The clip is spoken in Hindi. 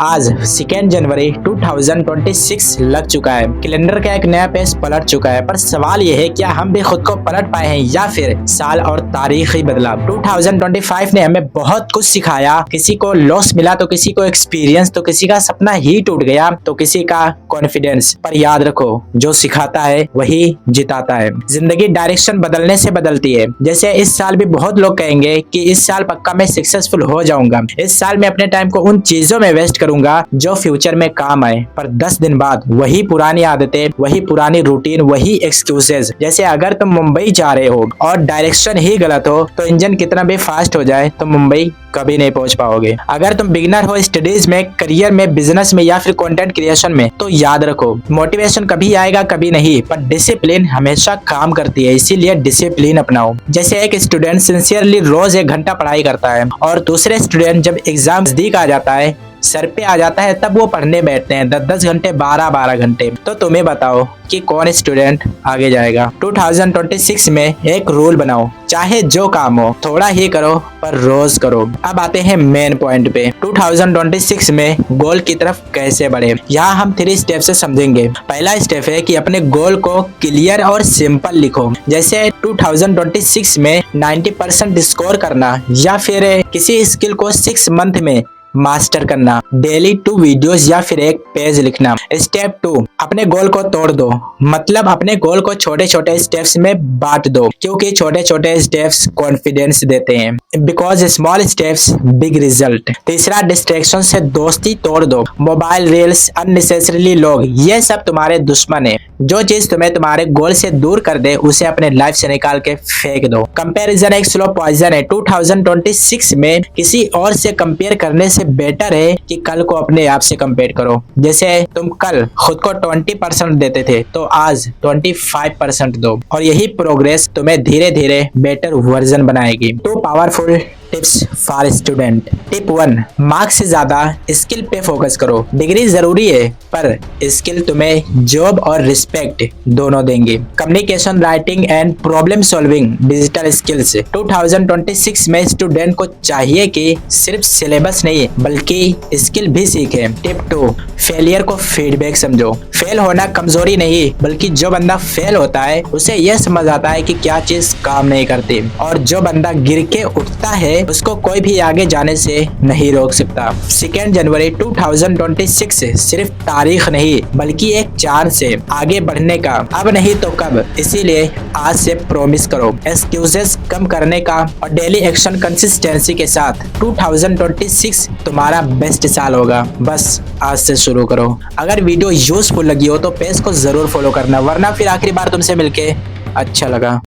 आज 2 जनवरी 2026 लग चुका है। कैलेंडर का एक नया पेज पलट चुका है, पर सवाल यह है क्या हम भी खुद को पलट पाए हैं या फिर साल और तारीख ही बदला। 2025 ने हमें बहुत कुछ सिखाया, किसी को लॉस मिला तो किसी को एक्सपीरियंस, तो किसी का सपना ही टूट गया तो किसी का कॉन्फिडेंस। पर याद रखो, जो सिखाता है वही जिताता है। जिंदगी डायरेक्शन बदलने से बदलती है। जैसे इस साल भी बहुत लोग कहेंगे कि इस साल पक्का मैं सक्सेसफुल हो जाऊंगा, इस साल मैं अपने टाइम को उन चीजों में वेस्ट करूंगा जो फ्यूचर में काम आए। पर 10 दिन बाद वही पुरानी आदतें, वही पुरानी रूटीन, वही एक्सक्यूजेज। जैसे अगर तुम मुंबई जा रहे हो और डायरेक्शन ही गलत हो तो इंजन कितना भी फास्ट हो जाए तो मुंबई कभी नहीं पहुंच पाओगे। अगर तुम बिगिनर हो स्टडीज में, करियर में, बिजनेस में या फिर कंटेंट क्रिएशन में, तो याद रखो मोटिवेशन कभी आएगा कभी नहीं, पर डिसिप्लिन हमेशा काम करती है। इसीलिए डिसिप्लिन अपनाओ। जैसे एक स्टूडेंट सिंसियरली रोज 1 घंटा पढ़ाई करता है और दूसरे स्टूडेंट जब एग्जाम नजदीक आ जाता है, सर पे आ जाता है, तब वो पढ़ने बैठते हैं 10-10 घंटे, 12-12 घंटे। तो तुम्हें बताओ कि कौन स्टूडेंट आगे जाएगा। 2026 में एक रूल बनाओ, चाहे जो काम हो थोड़ा ही करो पर रोज करो। अब आते हैं मेन पॉइंट पे। 2026 में गोल की तरफ कैसे बढ़े, यहाँ हम 3 स्टेप से समझेंगे। पहला स्टेप है कि अपने गोल को क्लियर और सिंपल लिखो। जैसे 2026 में 90% स्कोर करना या फिर किसी स्किल को 6 मंथ में मास्टर करना, डेली 2 वीडियोस या फिर 1 पेज लिखना। स्टेप 2, अपने गोल को तोड़ दो, मतलब अपने गोल को छोटे छोटे स्टेप्स में बांट दो, क्योंकि छोटे छोटे स्टेप्स कॉन्फिडेंस देते हैं। Because small steps big result. तीसरा, डिस्ट्रैक्शन से दोस्ती तोड़ दो। मोबाइल, रील्स, अननेसेसरीली लोग, ये सब तुम्हारे दुश्मन है। जो चीज तुम्हें तुम्हारे गोल से दूर कर दे उसे अपने लाइफ से निकाल के फेंक दो। कंपैरिजन एक स्लो पॉइजन है। 2026 में किसी और से कंपेयर करने से बेटर है कि कल को अपने आप से कंपेयर करो। जैसे तुम कल खुद को 20% देते थे तो आज 25% दो, और यही प्रोग्रेस तुम्हें धीरे धीरे बेटर वर्जन बनाएगी। 2 powerful tips for student. Tip 1, marks से ज्यादा स्किल पे फोकस करो। डिग्री जरूरी है पर स्किल तुम्हें जॉब और रिस्पेक्ट दोनों देंगे। Communication, writing and problem solving, digital skills. 2026 में स्टूडेंट को चाहिए कि सिर्फ सिलेबस नहीं बल्कि स्किल भी सीखे। टिप 2, फेलियर को फीडबैक समझो। फेल होना कमजोरी नहीं, बल्कि जो बंदा फेल होता है उसे यह समझ आता है कि क्या चीज काम नहीं करती, और जो बंदा गिर के उठता है उसको कोई भी आगे जाने से नहीं रोक सकता। 2 जनवरी 2026 सिर्फ तारीख नहीं बल्कि एक चांस है आगे बढ़ने का, अब नहीं तो कब। इसीलिए आज से प्रॉमिस करो एक्सक्यूजेस कम करने का और डेली एक्शन कंसिस्टेंसी के साथ। 2026 तुम्हारा बेस्ट साल होगा, बस आज से शुरू करो। अगर वीडियो यूजफुल लगी हो तो पेज को जरूर फॉलो करना, वरना फिर आखिरी बार तुमसे मिलके अच्छा लगा।